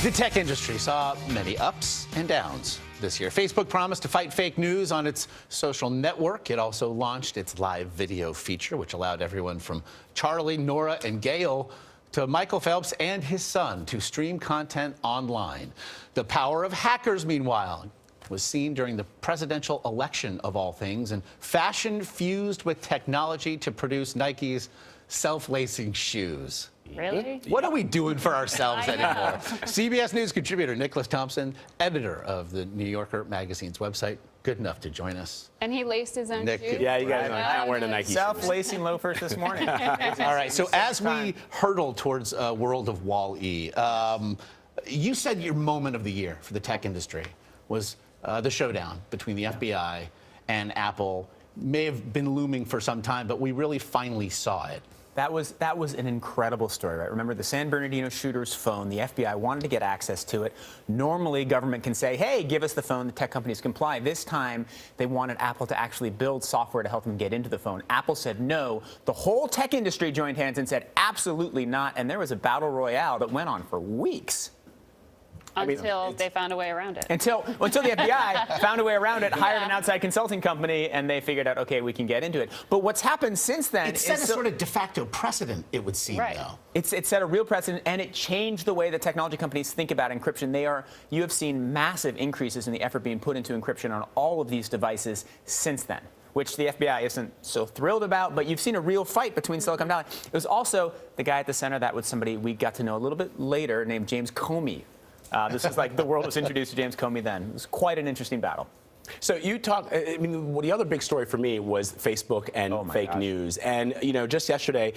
The tech industry saw many ups and downs this year. Facebook promised to fight fake news on its social network. It also launched its live video feature, which allowed everyone from Charlie, Nora, and Gail to Michael Phelps and his son to stream content online. The power of hackers, meanwhile, was seen during the presidential election of all things, and fashion fused with technology to produce Nike's self-lacing shoes. Really? What are we doing for ourselves anymore? CBS News contributor Nicholas Thompson, editor of the New Yorker magazine's website, good enough to join us. And he laced his own shoes? Yeah, you guys are not wearing a Nike Self-lacing loafers this morning. All right, so as we hurtle towards a world of Wall-E, you said your moment of the year for the tech industry was the showdown between the FBI and Apple. May have been looming for some time, but we really finally saw it. That was an incredible story, right? Remember the San Bernardino shooter's phone. The FBI wanted to get access to it. Normally, government can say, hey, give us the phone. The tech companies comply. This time, they wanted Apple to actually build software to help them get into the phone. Apple said no. The whole tech industry joined hands and said, absolutely not. And there was a battle royale that went on for weeks. Until they found a way around it. Until the FBI found a way around it, hired an outside consulting company, and they figured out, okay, we can get into it. But what's happened since then It set a sort of de facto precedent, it would seem, though. It set a real precedent, and it changed the way that technology companies think about encryption. You have seen massive increases in the effort being put into encryption on all of these devices since then, which the FBI isn't so thrilled about, but you've seen a real fight between Silicon Valley. It was also the guy at the center that was somebody we got to know a little bit later named James Comey. This is like the world was introduced to James Comey then. It was quite an interesting battle. So you talk, I mean, well, the other big story for me was Facebook and fake news. And, you know, just yesterday,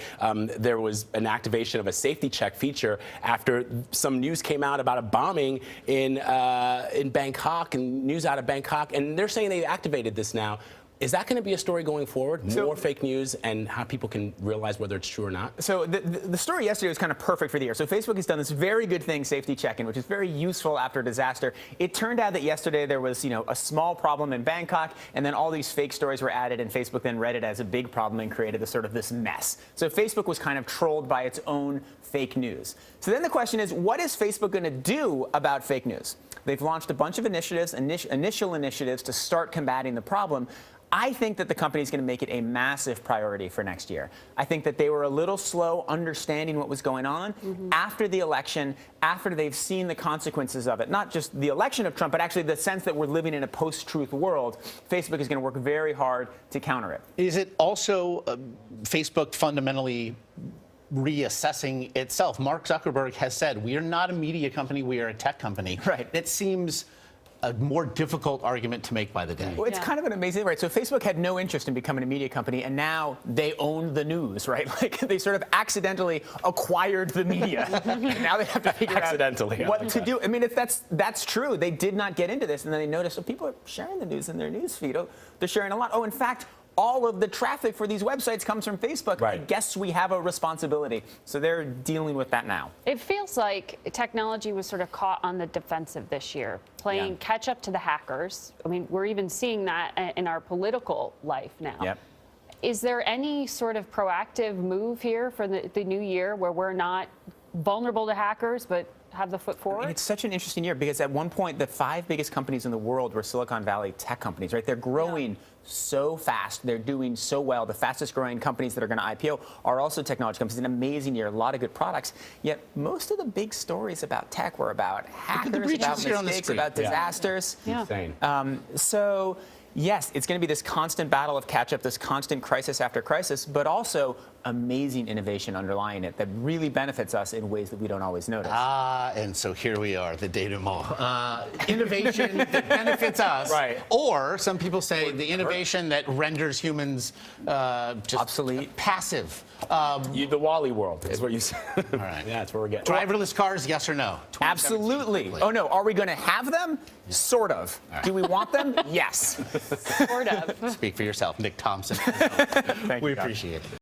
there was an activation of a safety check feature after some news came out about a bombing in Bangkok, and news out of Bangkok. And they're saying they activated this now. Is that going to be a story going forward? More fake news and how people can realize whether it's true or not? So the story yesterday was kind of perfect for the year. So Facebook has done this very good thing, safety check-in, which is very useful after a disaster. It turned out that yesterday there was, a small problem in Bangkok, and then all these fake stories were added, and Facebook then read it as a big problem and created this mess. So Facebook was kind of trolled by its own fake news. So then the question is, what is Facebook going to do about fake news? They've launched a bunch of initiatives, initial initiatives to start combating the problem. I think that the company is going to make it a massive priority for next year. I think that they were a little slow understanding what was going on after the election, after they've seen the consequences of it. Not just the election of Trump, but actually the sense that we're living in a post-truth world. Facebook is going to work very hard to counter it. Is it also Facebook fundamentally reassessing itself? Mark Zuckerberg has said, we are not a media company, we are a tech company. Right. It seems a more difficult argument to make by the day. Well, it's kind of an amazing, right? So Facebook had no interest in becoming a media company, and now they own the news, right? Like they sort of accidentally acquired the media. And now they have to figure out what to do. I mean, if that's true, they did not get into this, and then they noticed, oh, people are sharing the news in their news feed. Oh, they're sharing a lot. Oh, in fact, all of the traffic for these websites comes from Facebook. Right. I guess we have a responsibility. So they're dealing with that now. It feels like technology was sort of caught on the defensive this year, playing catch up to the hackers. I mean, we're even seeing that in our political life now. Yep. Is there any sort of proactive move here for the new year where we're not vulnerable to hackers, but have the foot forward? And it's such an interesting year because at one point, the 5 biggest companies in the world were Silicon Valley tech companies, right? They're growing so fast. They're doing so well. The fastest growing companies that are going to IPO are also technology companies. An amazing year, a lot of good products. Yet most of the big stories about tech were about hackers, about mistakes, about disasters. Insane. So yes, it's going to be this constant battle of catch up, this constant crisis after crisis, but also amazing innovation underlying it that really benefits us in ways that we don't always notice. And so here we are, the denouement. Innovation that benefits us. Right. Or some people say the innovation that renders humans just obsolete, passive. The Wall-E world is what you say. All right. Yeah, that's where we're getting. Driverless cars, yes or no? Absolutely. Oh, no. Are we going to have them? Yeah. Sort of. Right. Do we want them? Yes. Sort of. Speak for yourself, Nick Thompson. Thank you, we appreciate it.